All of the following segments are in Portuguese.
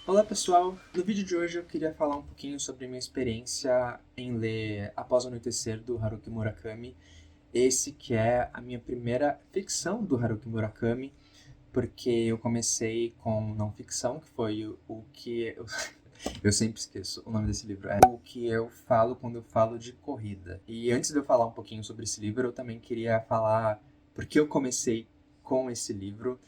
Olá pessoal, no vídeo de hoje eu queria falar um pouquinho sobre minha experiência em ler Após o Anoitecer do Haruki Murakami. Esse que é a minha primeira ficção do Haruki Murakami, porque eu comecei com não ficção, que foi o que eu sempre esqueço o nome desse livro, é o que eu falo quando eu falo de corrida. E antes de eu falar um pouquinho sobre esse livro, eu também queria falar porque eu comecei com esse livro,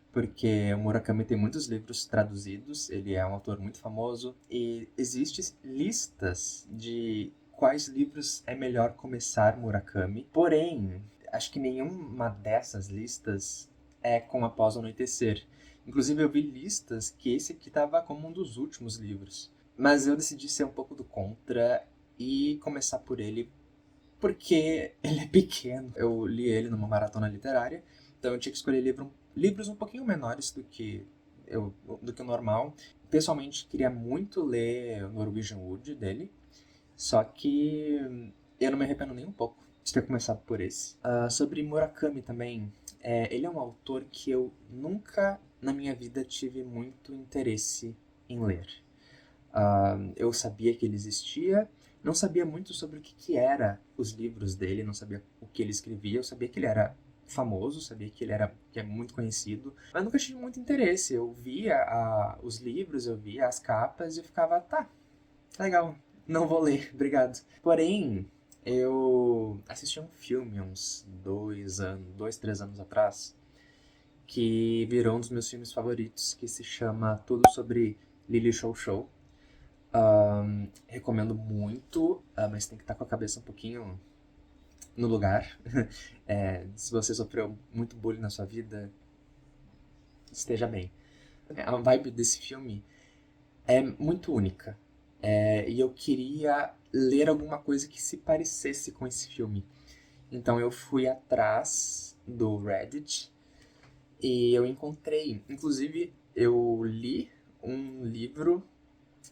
porque o Murakami tem muitos livros traduzidos, ele é um autor muito famoso, e existem listas de quais livros é melhor começar Murakami. Porém, acho que nenhuma dessas listas é com Após o Anoitecer. Inclusive, eu vi listas que esse aqui estava como um dos últimos livros. Mas eu decidi ser um pouco do contra e começar por ele porque ele é pequeno. Eu li ele numa maratona literária, então eu tinha que escolher livros um pouquinho menores do que o normal. Pessoalmente, queria muito ler o Norwegian Wood dele, só que eu não me arrependo nem um pouco de ter começado por esse. Sobre Murakami também, ele é um autor que eu nunca na minha vida tive muito interesse em ler. Eu sabia que ele existia, não sabia muito sobre o que era os livros dele, não sabia o que ele escrevia, eu sabia que ele era famoso, sabia que é muito conhecido, mas nunca tive muito interesse. Eu via os livros, eu via as capas e eu ficava, tá, legal, não vou ler, obrigado. Porém, eu assisti um filme uns 2, 3 anos atrás, que virou um dos meus filmes favoritos, que se chama Tudo Sobre Lily Show Show. Recomendo muito, mas tem que estar com a cabeça um pouquinho no lugar. Se você sofreu muito bullying na sua vida, esteja bem. A vibe desse filme é muito única. E eu queria ler alguma coisa que se parecesse com esse filme. Então eu fui atrás do Reddit e eu encontrei. Inclusive, eu li um livro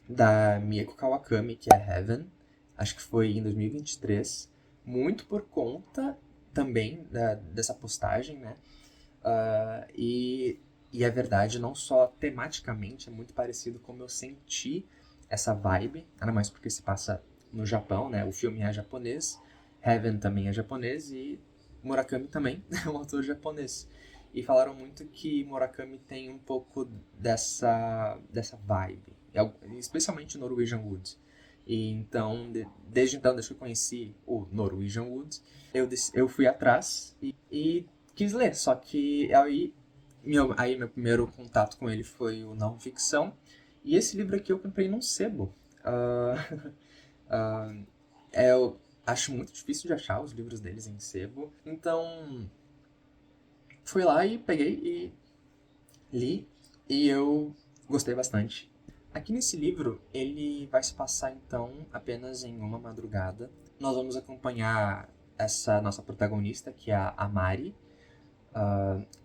da Mieko Kawakami, que é Heaven, acho que foi em 2023, muito por conta também dessa postagem, né? E é verdade, não só tematicamente é muito parecido como eu senti essa vibe, ainda mais porque se passa no Japão, né? O filme é japonês, Heaven também é japonês e Murakami também é um autor japonês. E falaram muito que Murakami tem um pouco dessa vibe, especialmente Norwegian Wood. E então, desde então, desde que eu conheci o Norwegian Wood, eu fui atrás e quis ler. Só que aí meu primeiro contato com ele foi o não ficção. E esse livro aqui eu comprei num sebo. Ah, ah, eu acho muito difícil de achar os livros deles em sebo. Então, fui lá e peguei e li. E eu gostei bastante. Aqui nesse livro, ele vai se passar então apenas em uma madrugada. Nós vamos acompanhar essa nossa protagonista, que é a Mari,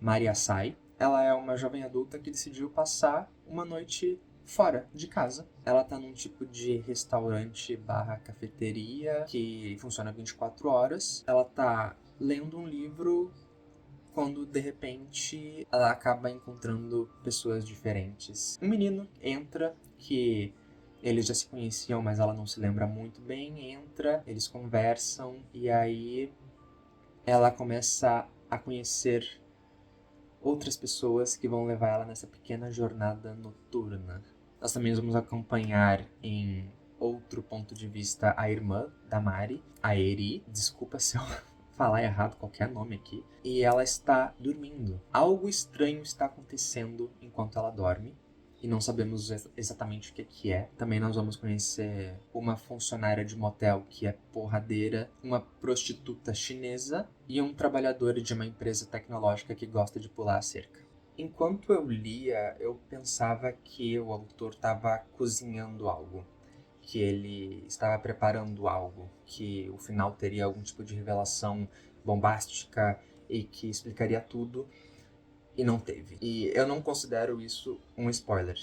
Mari Asai. Ela é uma jovem adulta que decidiu passar uma noite fora de casa. Ela tá num tipo de restaurante barra cafeteria que funciona 24 horas. Ela tá lendo um livro quando de repente ela acaba encontrando pessoas diferentes. Um menino entra que eles já se conheciam, mas ela não se lembra muito bem. Entra, eles conversam e aí ela começa a conhecer outras pessoas que vão levar ela nessa pequena jornada noturna. Nós também vamos acompanhar em outro ponto de vista a irmã da Mari, a Eri. Desculpa se eu falar errado qualquer nome aqui. E ela está dormindo. Algo estranho está acontecendo enquanto ela dorme. E não sabemos exatamente o que é. Também nós vamos conhecer uma funcionária de motel que é porradeira, uma prostituta chinesa e um trabalhador de uma empresa tecnológica que gosta de pular a cerca. Enquanto eu lia, eu pensava que o autor estava cozinhando algo, que ele estava preparando algo, que o final teria algum tipo de revelação bombástica e que explicaria tudo, e não teve. E eu não considero isso um spoiler.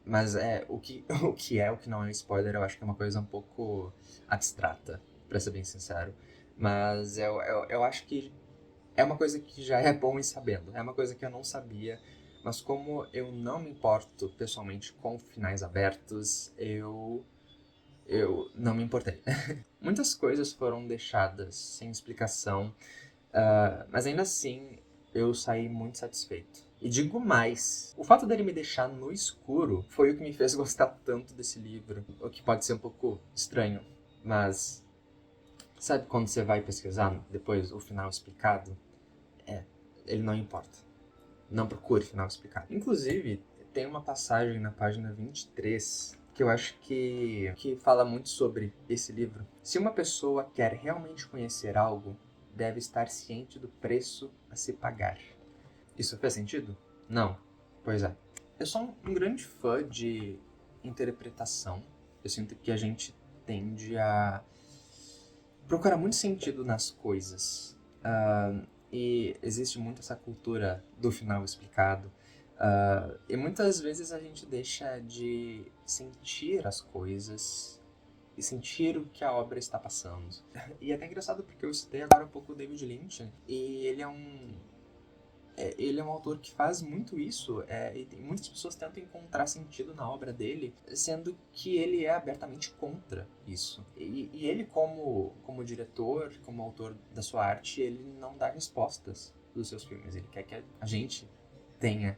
Mas o que não é um spoiler, eu acho que é uma coisa um pouco abstrata, pra ser bem sincero. Mas eu acho que é uma coisa que já é bom ir sabendo. É uma coisa que eu não sabia. Mas como eu não me importo pessoalmente com finais abertos, eu não me importei. Muitas coisas foram deixadas sem explicação, mas ainda assim eu saí muito satisfeito. E digo mais, o fato dele me deixar no escuro foi o que me fez gostar tanto desse livro. O que pode ser um pouco estranho, mas sabe quando você vai pesquisar depois o final explicado? Ele não importa. Não procure final explicado. Inclusive, tem uma passagem na página 23 que eu acho que fala muito sobre esse livro. Se uma pessoa quer realmente conhecer algo, deve estar ciente do preço a se pagar. Isso faz sentido? Não. Pois é. Eu sou um grande fã de interpretação. Eu sinto que a gente tende a procurar muito sentido nas coisas. E existe muito essa cultura do final explicado. E muitas vezes a gente deixa de sentir as coisas e sentir o que a obra está passando. E é até engraçado porque eu citei agora há pouco o David Lynch, e ele é um autor que faz muito isso, e muitas pessoas tentam encontrar sentido na obra dele, sendo que ele é abertamente contra isso. E ele, como diretor, como autor da sua arte, ele não dá respostas dos seus filmes. Ele quer que a gente tenha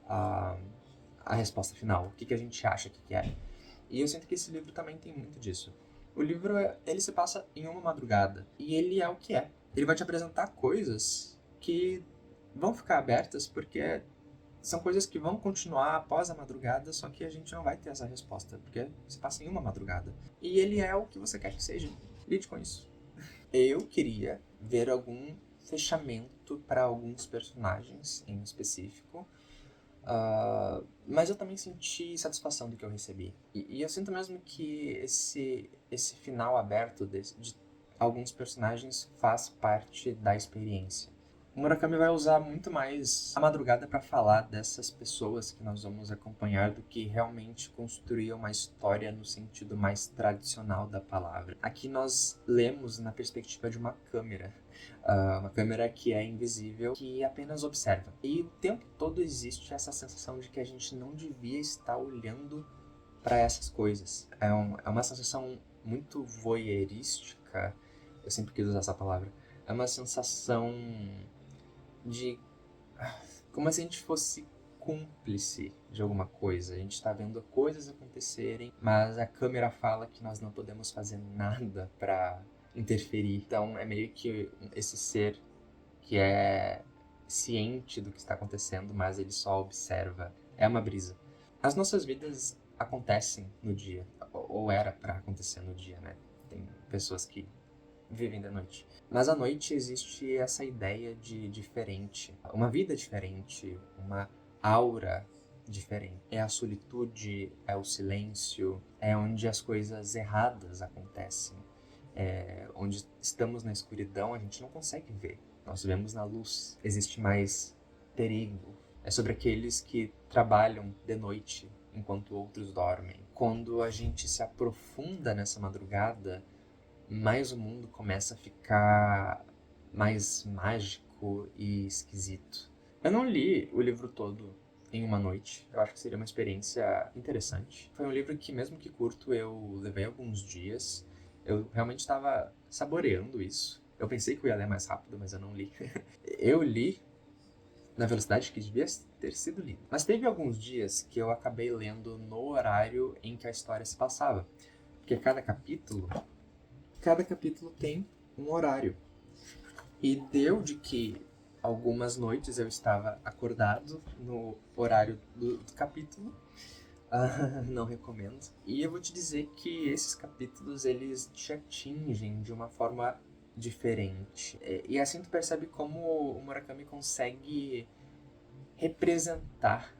a resposta final, o que a gente acha que é. E eu sinto que esse livro também tem muito disso. O livro, ele se passa em uma madrugada, e ele é o que é. Ele vai te apresentar coisas que vão ficar abertas porque são coisas que vão continuar após a madrugada, só que a gente não vai ter essa resposta, porque se passa em uma madrugada. E ele é o que você quer que seja. Lide com isso. Eu queria ver algum fechamento para alguns personagens em específico, mas eu também senti satisfação do que eu recebi. E eu sinto mesmo que esse final aberto de alguns personagens faz parte da experiência. O Murakami vai usar muito mais a madrugada para falar dessas pessoas que nós vamos acompanhar do que realmente construir uma história no sentido mais tradicional da palavra. Aqui nós lemos na perspectiva de uma câmera que é invisível, que apenas observa. E o tempo todo existe essa sensação de que a gente não devia estar olhando para essas coisas. É uma sensação muito voyeurística, eu sempre quis usar essa palavra. É uma sensação de como se a gente fosse cúmplice de alguma coisa. A gente está vendo coisas acontecerem, mas a câmera fala que nós não podemos fazer nada para interferir. Então é meio que esse ser que é ciente do que está acontecendo, mas ele só observa. É uma brisa. As nossas vidas acontecem no dia, ou era para acontecer no dia, né? Tem pessoas que vivem da noite. Mas à noite existe essa ideia de diferente, uma vida diferente, uma aura diferente. É a solitude, é o silêncio, é onde as coisas erradas acontecem. É onde estamos na escuridão, a gente não consegue ver. Nós vemos na luz. Existe mais perigo. É sobre aqueles que trabalham de noite enquanto outros dormem. Quando a gente se aprofunda nessa madrugada, mais o mundo começa a ficar mais mágico e esquisito. Eu não li o livro todo em uma noite. Eu acho que seria uma experiência interessante. Foi um livro que, mesmo que curto, eu levei alguns dias. Eu realmente estava saboreando isso. Eu pensei que eu ia ler mais rápido, mas eu não li. Eu li na velocidade que devia ter sido lido. Mas teve alguns dias que eu acabei lendo no horário em que a história se passava. Porque cada capítulo tem um horário. E deu de que algumas noites eu estava acordado no horário do capítulo. Não recomendo. E eu vou te dizer que esses capítulos, eles te atingem de uma forma diferente. E assim tu percebe como o Murakami consegue representar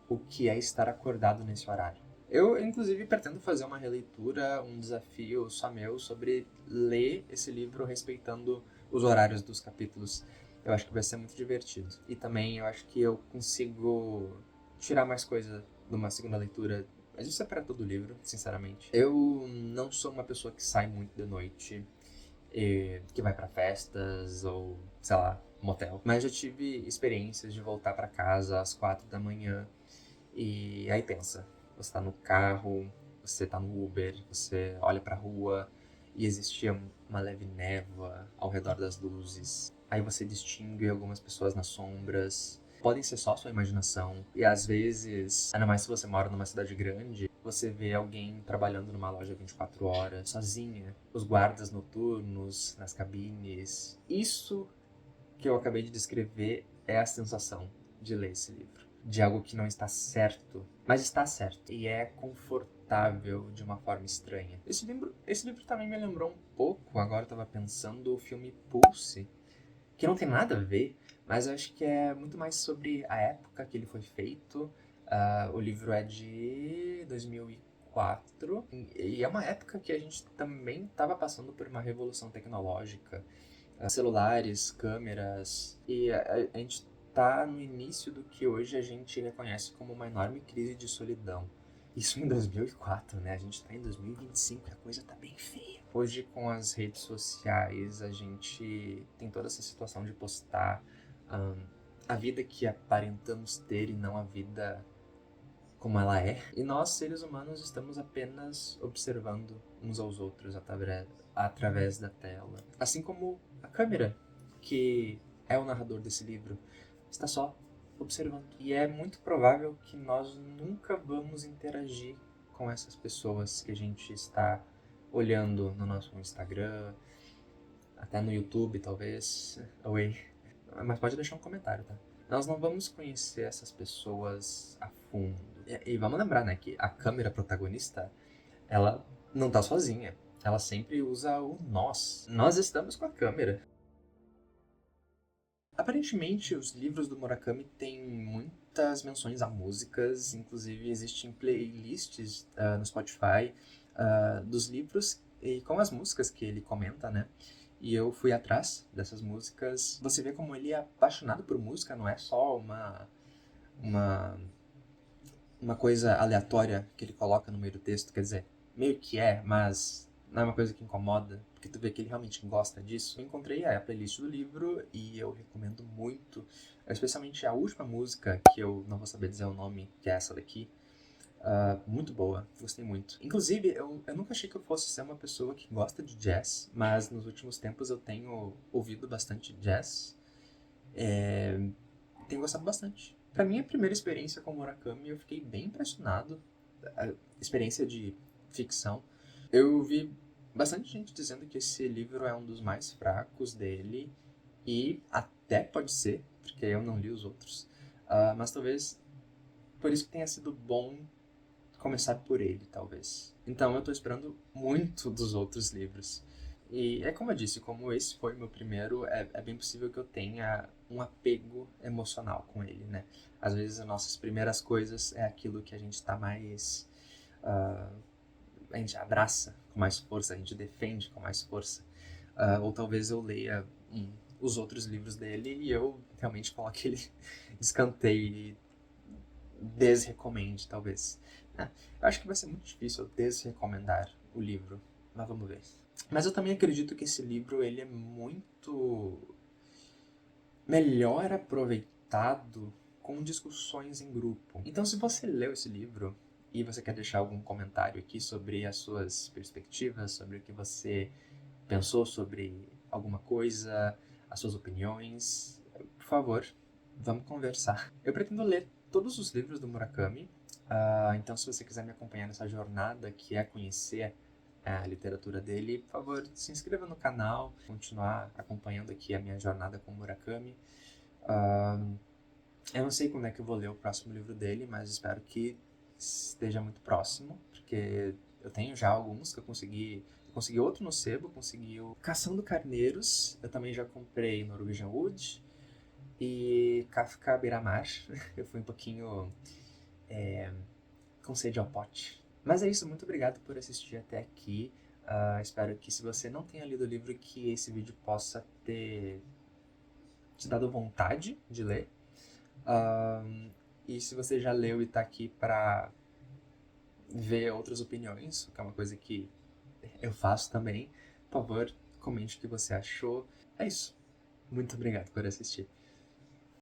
o que é estar acordado nesse horário. Eu, inclusive, pretendo fazer uma releitura, um desafio só meu sobre ler esse livro respeitando os horários dos capítulos. Eu acho que vai ser muito divertido. E também eu acho que eu consigo tirar mais coisa de uma segunda leitura. Mas isso é para todo livro, sinceramente. Eu não sou uma pessoa que sai muito de noite, que vai para festas ou, sei lá, motel. Mas já tive experiências de voltar pra casa às 4 da manhã e aí pensa, você tá no carro, você tá no Uber, você olha pra rua e existia uma leve névoa ao redor das luzes. Aí você distingue algumas pessoas nas sombras. Podem ser só sua imaginação. E às vezes, ainda mais se você mora numa cidade grande, você vê alguém trabalhando numa loja 24 horas, sozinha. Os guardas noturnos, nas cabines. Isso que eu acabei de descrever é a sensação de ler esse livro. De algo que não está certo, mas está certo. E é confortável de uma forma estranha. Esse livro também me lembrou um pouco, agora eu tava pensando, o filme Pulse, que não tem nada a ver, mas eu acho que é muito mais sobre a época que ele foi feito. O livro é de 2004 e é uma época que a gente também estava passando por uma revolução tecnológica. Celulares, câmeras, e a gente tá no início do que hoje a gente reconhece como uma enorme crise de solidão. Isso em 2004, né? A gente tá em 2025 e a coisa tá bem feia. Hoje, com as redes sociais, a gente tem toda essa situação de postar a vida que aparentamos ter e não a vida como ela é. E nós, seres humanos, estamos apenas observando uns aos outros através da tela. Assim como a câmera, que é o narrador desse livro, está só observando. E é muito provável que nós nunca vamos interagir com essas pessoas que a gente está olhando no nosso Instagram, até no YouTube, talvez. Oi. Mas pode deixar um comentário, tá? Nós não vamos conhecer essas pessoas a fundo. E vamos lembrar, né, que a câmera protagonista, ela não tá sozinha. Ela sempre usa o nós. Nós estamos com a câmera. Aparentemente, os livros do Murakami têm muitas menções a músicas, inclusive existem playlists no Spotify dos livros e com as músicas que ele comenta, né? E eu fui atrás dessas músicas. Você vê como ele é apaixonado por música, não é só uma, uma coisa aleatória que ele coloca no meio do texto, quer dizer, meio que é, mas não é uma coisa que incomoda, porque tu vê que ele realmente gosta disso. Eu encontrei a playlist do livro e eu recomendo muito, especialmente a última música, que eu não vou saber dizer o nome, que é essa daqui. Muito boa, gostei muito. Inclusive, eu nunca achei que eu fosse ser uma pessoa que gosta de jazz, mas nos últimos tempos eu tenho ouvido bastante jazz. Tenho gostado bastante. Pra minha primeira experiência com Murakami, eu fiquei bem impressionado. A experiência de ficção. Eu vi bastante gente dizendo que esse livro é um dos mais fracos dele, e até pode ser, porque eu não li os outros. Mas talvez por isso que tenha sido bom começar por ele, talvez. Então eu tô esperando muito dos outros livros. E é como eu disse, como esse foi meu primeiro, é bem possível que eu tenha um apego emocional com ele, né? Às vezes as nossas primeiras coisas é aquilo que a gente tá mais... a gente abraça com mais força, a gente defende com mais força. Ou talvez eu leia os outros livros dele e eu realmente coloque ele de escanteio e desrecomende, talvez. Eu acho que vai ser muito difícil eu desrecomendar o livro, mas vamos ver. Mas eu também acredito que esse livro ele é muito melhor aproveitado com discussões em grupo. Então, se você leu esse livro e você quer deixar algum comentário aqui sobre as suas perspectivas, sobre o que você pensou sobre alguma coisa, as suas opiniões, por favor, vamos conversar. Eu pretendo ler todos os livros do Murakami, então se você quiser me acompanhar nessa jornada que é conhecer a literatura dele, por favor, se inscreva no canal, continuar acompanhando aqui a minha jornada com Murakami. Eu não sei quando é que eu vou ler o próximo livro dele, mas espero que esteja muito próximo, porque eu tenho já alguns que eu consegui outro no sebo, consegui o Caçando Carneiros, eu também já comprei Norwegian Wood e Kafka Beira-Mar. Eu fui um pouquinho com sede ao pote. Mas é isso, muito obrigado por assistir até aqui. Espero que se você não tenha lido o livro, que esse vídeo possa ter te dado vontade de ler. E se você já leu e tá aqui pra ver outras opiniões, que é uma coisa que eu faço também, por favor, comente o que você achou. É isso. Muito obrigado por assistir.